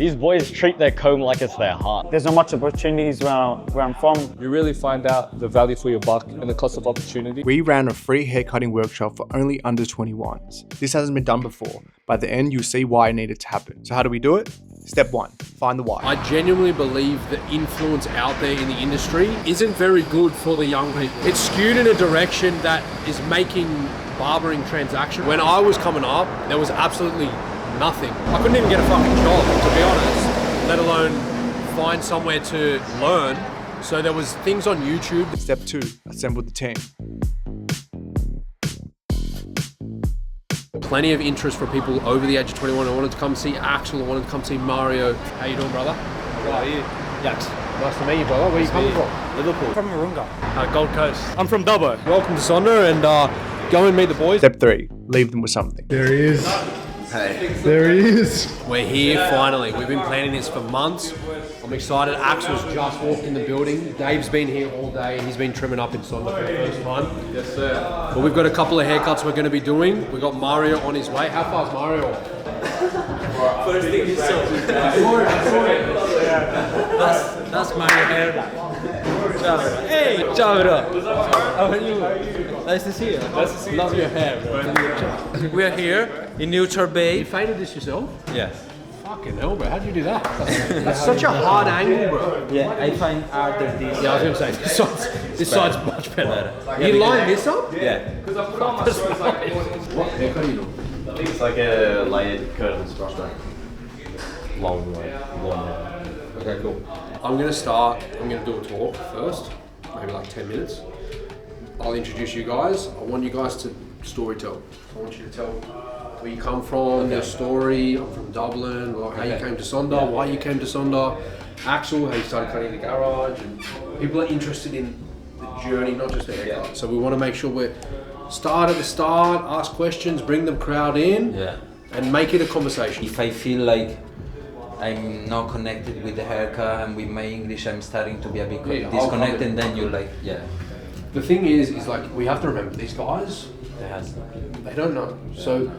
These boys treat their comb like it's their heart. There's not much opportunities where I'm from. You really find out the value for your buck and the cost of opportunity. We ran a free haircutting workshop for only under 21s. This hasn't been done before. By the end, you'll see why it needed to happen. So how do we do it? Step 1, find the why. I genuinely believe the influence out there in the industry isn't very good for the young people. It's skewed in a direction that is making barbering transaction. When I was coming up, there was absolutely nothing. I couldn't even get a fucking job, to be honest, let alone find somewhere to learn. So there was things on YouTube. Step 2, assemble the team. Plenty of interest for people over the age of 21. I wanted to come see Axel, I wanted to come see Mario. How you doing, brother? How are you? Yax. Nice to meet you, brother. Where are you coming from? Liverpool. From Warunga. Gold Coast. I'm from Dubbo. Welcome to Sonder and go and meet the boys. Step 3, leave them with something. There he is. Hey. There he is. We're here finally. We've been planning this for months. I'm excited. Axel's just walked in the building. Dave's been here all day. He's been trimming up in Sonder for the first time. Yes, sir. But we've got a couple of haircuts we're going to be doing. We've got Mario on his way. How far is Mario? First thing is that's Mario hair. Hey, ciao, bro. How are you? Nice to see you. Nice to see you. Love your hair, bro. We're here in Neutral Bay. You painted this yourself? Yes. Fucking hell, bro. How'd you do that? That's such a hard angle, bro. Yeah, I find art of this. Yeah, I was going to say, this side's much better. You line this up? Yeah. What haircut are you doing? I think it's like a layered curtains brush back. Long hair. Okay, cool. I'm going to do a talk first, maybe like 10 minutes. I'll introduce you guys. I want you guys to story tell. I want you to tell where you come from, your story. I'm from Dublin, like how you came to Sonder, why you came to Sonder. Axel, how you started cutting in the garage. And people are interested in the journey, not just the haircut. So we want to make sure we start at the start, ask questions, bring the crowd in, and make it a conversation. If I feel like I'm not connected with the haircut and with my English, I'm starting to be a bit disconnected, then you're like, The thing is like, we have to remember, these guys, they don't know. So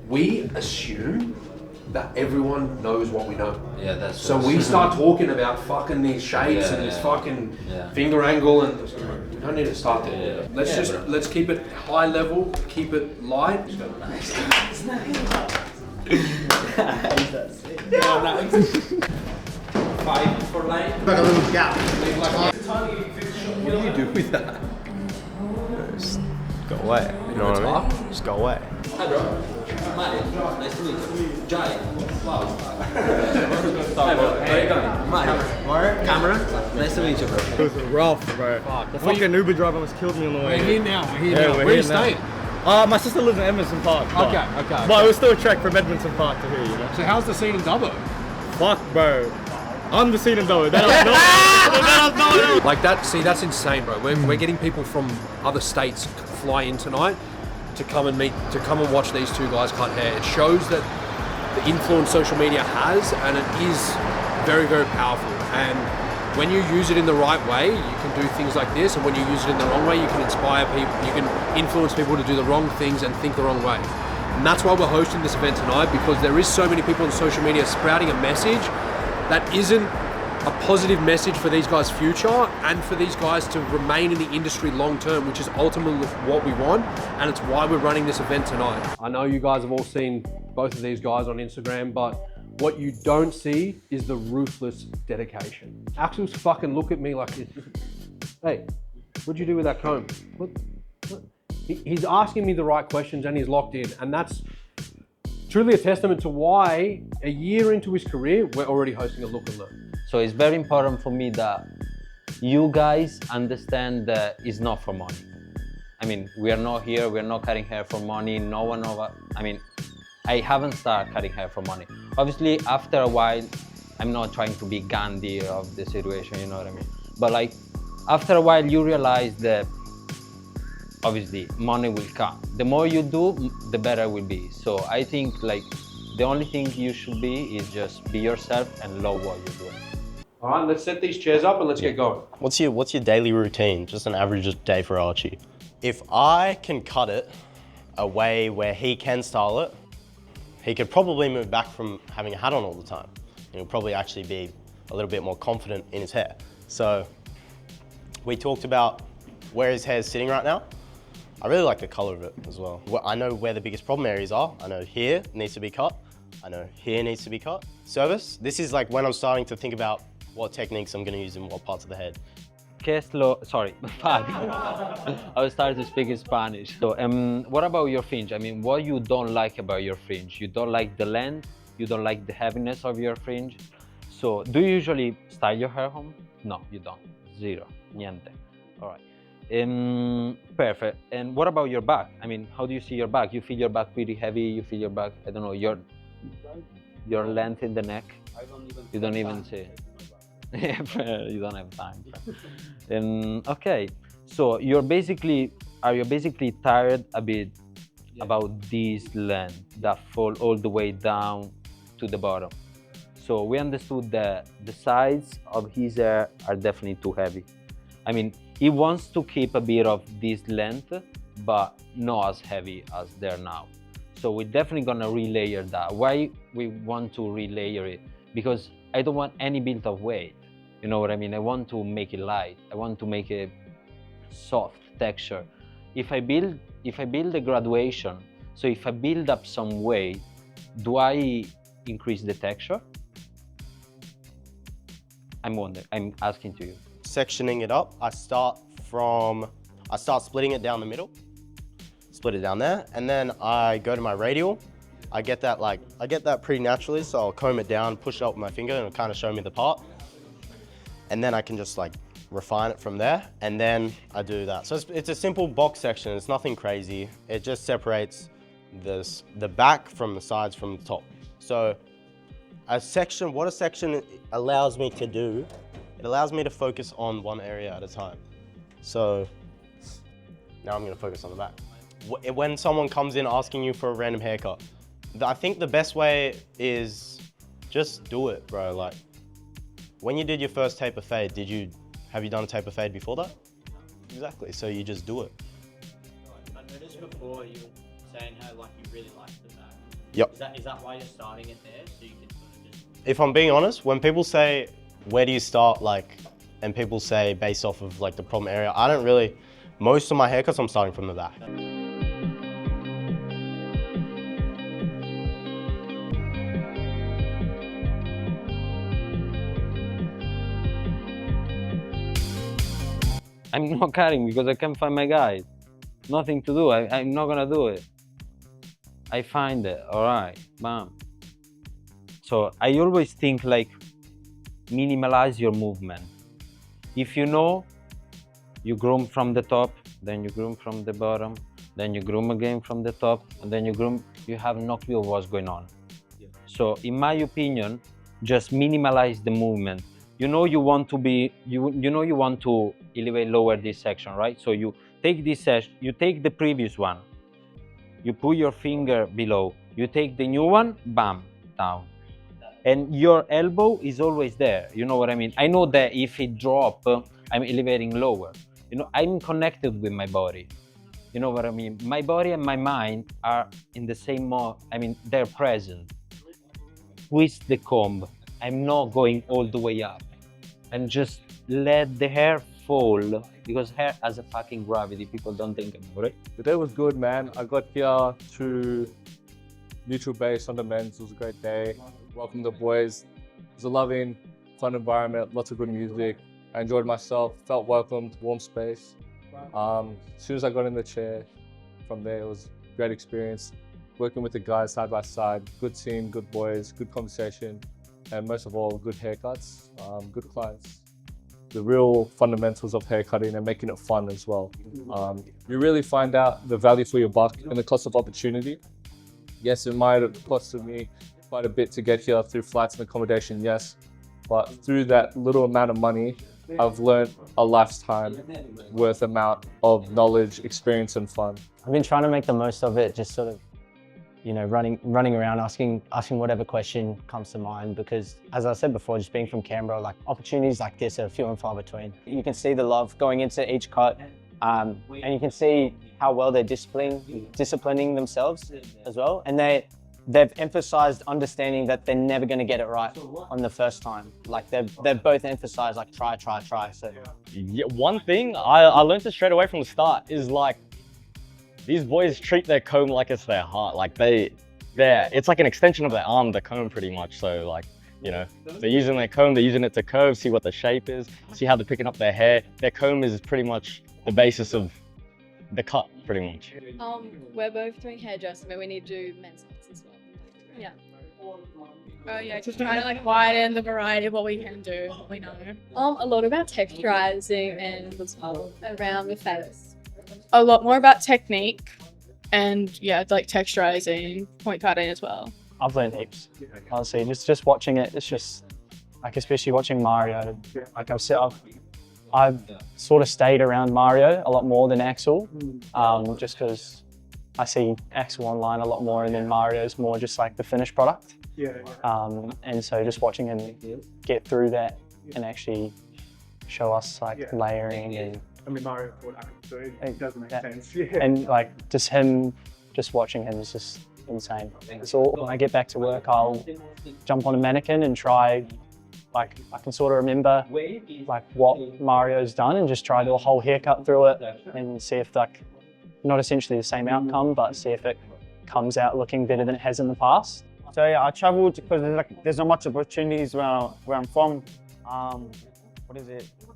we assume that everyone knows what we know. Yeah, that's so we start talking about fucking these shapes and this fucking finger angle, and we don't need to start there. Let's keep it high level, keep it light. Nice. 5 for line. Like a little gap. What do you do with that? Just go away. You know what I mean? Just go away. Hi, bro. Mario, nice to meet you. Jai. Wow. Hi, bro. How you going? Mario. Camera. Nice to meet you, bro. It was rough, bro. The fucking Uber driver almost killed me on the way. We're here now. Where are you staying? My sister lives in Edmondson Park. Okay. But it was still a trek from Edmondson Park to here, you know? So how's the scene in Dubbo? Fuck, bro. I'm the scene in Dubbo. Like that, see, that's insane, bro. We're getting people from other states fly in tonight to come and watch these two guys cut hair. It shows that the influence social media has, and it is very, very powerful. And when you use it in the right way, you can do things like this. And when you use it in the wrong way, you can inspire people, you can influence people to do the wrong things and think the wrong way. And that's why we're hosting this event tonight, because there is so many people on social media sprouting a message that isn't a positive message for these guys' future and for these guys to remain in the industry long term, which is ultimately what we want, and it's why we're running this event tonight. I know you guys have all seen both of these guys on Instagram, but what you don't see is the ruthless dedication. Axel's fucking look at me like this. Hey, what'd you do with that comb? What? He's asking me the right questions and he's locked in, and that's truly a testament to why a year into his career, we're already hosting a look and learn. So it's very important for me that you guys understand that it's not for money. I mean, we are not here, we're not cutting hair for money, no one over. I mean, I haven't started cutting hair for money. Obviously, after a while, I'm not trying to be Gandhi of the situation, you know what I mean? But like, after a while, you realize that obviously money will come. The more you do, the better it will be. So I think like the only thing you should be is just be yourself and love what you're doing. All right, let's set these chairs up and let's get going. What's your daily routine? Just an average day for Archie. If I can cut it a way where he can style it, he could probably move back from having a hat on all the time. and he'll probably actually be a little bit more confident in his hair. So we talked about where his hair is sitting right now. I really like the color of it as well. I know where the biggest problem areas are. I know here needs to be cut. I know here needs to be cut. Service, this is like when I'm starting to think about what techniques I'm gonna use in what parts of the head. Sorry, I was starting to speak in Spanish. So, what about your fringe? I mean, what you don't like about your fringe? You don't like the length, you don't like the heaviness of your fringe. So, do you usually style your hair home? No, you don't. Zero, niente. All right. Perfect. And what about your back? I mean, how do you see your back? You feel your back pretty heavy? You feel your back, I don't know, your length in the neck? You don't even see it. You don't have time. Okay, so are you basically tired a bit about this length that fall all the way down to the bottom? So we understood that the sides of his hair are definitely too heavy. I mean, he wants to keep a bit of this length, but not as heavy as they're now. So we're definitely gonna relayer that. Why we want to relayer it? Because I don't want any build of weight. You know what I mean? I want to make it light. I want to make a soft texture. If I build a graduation, so if I build up some weight, do I increase the texture? I'm asking to you. Sectioning it up, I start splitting it down the middle, split it down there, and then I go to my radial. I get that pretty naturally, so I'll comb it down, push it up with my finger, and it'll kind of show me the part. And then I can just like refine it from there, and then I do that. So it's a simple box section, it's nothing crazy. It just separates the back from the sides from the top. So what a section allows me to do, it allows me to focus on one area at a time. So now I'm gonna focus on the back. When someone comes in asking you for a random haircut, I think the best way is just do it, bro. Like, when you did your first taper fade, have you done a taper fade before that? Exactly, so you just do it. I noticed before you were saying how like you really liked the back. Yep. Is that why you're starting it there? So you can sort of just... If I'm being honest, when people say, where do you start, like, and people say based off of like the problem area, most of my haircuts I'm starting from the back. I'm not cutting because I can't find my guide. Nothing to do, I'm not gonna do it. I find it, all right, bam. So I always think like, minimalize your movement. If you know, you groom from the top, then you groom from the bottom, then you groom again from the top, and then you groom, you have no clue what's going on. Yeah. So in my opinion, just minimalize the movement. You know you want to elevate lower this section, right? So you take this section, you take the previous one, you put your finger below, you take the new one, bam, down. And your elbow is always there, you know what I mean? I know that if it drop, I'm elevating lower. You know, I'm connected with my body. You know what I mean? My body and my mind are in the same mode, they're present. Twist the comb. I'm not going all the way up. And just let the hair fall, because hair has a fucking gravity, people don't think about it. The day was good, man. I got here to neutral base on the men's. It was a great day. Welcome the boys. It was a loving, fun environment, lots of good music. I enjoyed myself, felt welcomed, warm space. As soon as I got in the chair, from there it was a great experience. Working with the guys side by side, good team, good boys, good conversation, and most of all, good haircuts, good clients. The real fundamentals of haircutting and making it fun as well. You really find out the value for your buck and the cost of opportunity. Yes, it might have costed me quite a bit to get here through flights and accommodation, yes. But through that little amount of money, I've learned a lifetime worth amount of knowledge, experience, and fun. I've been trying to make the most of it, just sort of, you know, running around, asking whatever question comes to mind, because as I said before, just being from Canberra, like opportunities like this are few and far between. You can see the love going into each cut, and you can see how well they're disciplining themselves as well. And they they've emphasized understanding that they're never going to get it right on the first time. Like they've both emphasized like try. So yeah, one thing I learned it straight away from the start is like these boys treat their comb like it's their heart. Like it's like an extension of their arm, the comb pretty much. So like, you know, they're using their comb, they're using it to curve, see what the shape is, see how they're picking up their hair. Their comb is pretty much the basis of the cut, pretty much. We're both doing hairdressing, but we need to do men's cuts as well. Yeah. Oh yeah, just trying to like widen the variety of what we can do, what we know. A lot about texturizing and as well around the face. A lot more about technique and yeah, like texturizing, point cutting as well. I've learned heaps, honestly. Just watching it, it's just like, especially watching Mario. Like I've sort of stayed around Mario a lot more than Axel, just because I see Axel online a lot more, and then Mario's more just like the finished product. And so just watching him get through that and actually show us like layering and. I mean, Mario, it doesn't make sense. And like just watching him is just insane. So when I get back to work, I'll jump on a mannequin and try, like I can sort of remember like what Mario's done and just try to do a whole haircut through it and see if like, not essentially the same outcome, but see if it comes out looking better than it has in the past. So yeah, I travelled because there's not much opportunities where I'm from.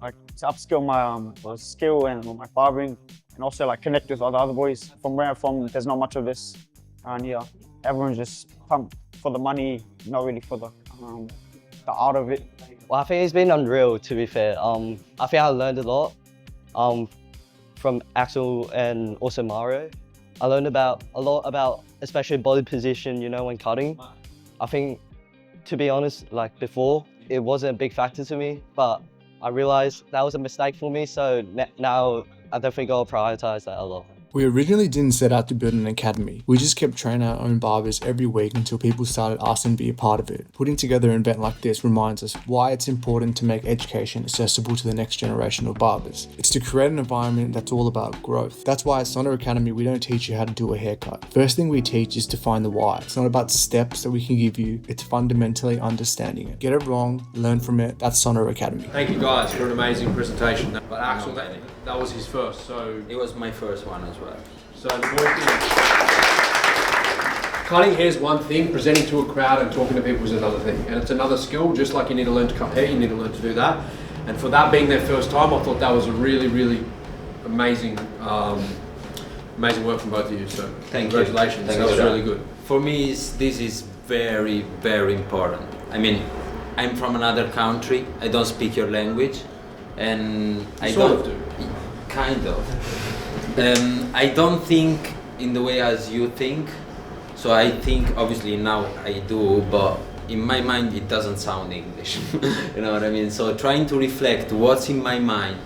Like to upskill my skill and my barbering, and also like connect with other boys. From where I'm from, there's not much of this around here. Everyone's just pumped for the money, not really for the art of it. Well, I think it's been unreal, to be fair. I think I learned a lot from Axel and also Mario. I learned a lot about especially body position, you know, when cutting. I think, to be honest, like before, it wasn't a big factor to me, but I realized that was a mistake for me, so now I definitely gotta prioritize that a lot. We originally didn't set out to build an academy. We just kept training our own barbers every week until people started asking to be a part of it. Putting together an event like this reminds us why it's important to make education accessible to the next generation of barbers. It's to create an environment that's all about growth. That's why at Sonder Academy we don't teach you how to do a haircut. First thing we teach is to find the why. It's not about steps that we can give you, it's fundamentally understanding it. Get it wrong, learn from it. That's Sonder Academy. Thank you guys for an amazing presentation. But Axel, that was his first, so... It was my first one as well. So the cutting hair is one thing, presenting to a crowd and talking to people is another thing. And it's another skill, just like you need to learn to cut hair, you need to learn to do that. And for that being their first time, I thought that was a really, really amazing amazing work from both of you. So congratulations, that was really good. For me, this is very, very important. I mean, I'm from another country, I don't speak your language, and I don't do. Kind of. I don't think in the way as you think. So I think obviously now I do, but in my mind it doesn't sound English. You know what I mean? So trying to reflect what's in my mind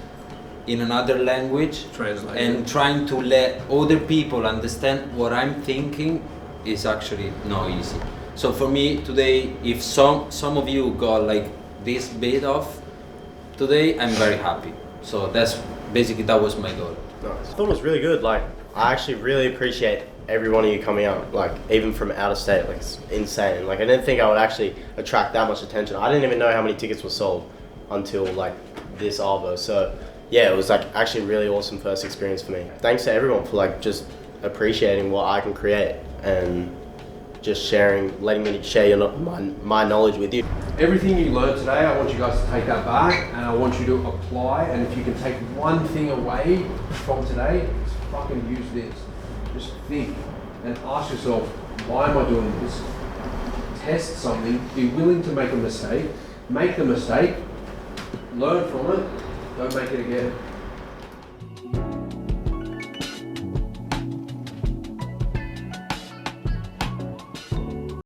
in another language and trying to let other people understand what I'm thinking is actually not easy. So for me today, if some of you got like this bit off today, I'm very happy. So that's basically, that was my goal. Nice. I thought it was really good. Like, I actually really appreciate every one of you coming out, like even from out of state. Like, it's insane. Like, I didn't think I would actually attract that much attention. I didn't even know how many tickets were sold until like this Arvo. So yeah, it was like actually a really awesome first experience for me. Thanks to everyone for like just appreciating what I can create and just sharing, letting me share my knowledge with you. Everything you learned today, I want you guys to take that back and I want you to apply, and if you can take one thing away from today, just fucking use this. Just think and ask yourself, why am I doing this? Test something, be willing to make a mistake, make the mistake, learn from it, don't make it again.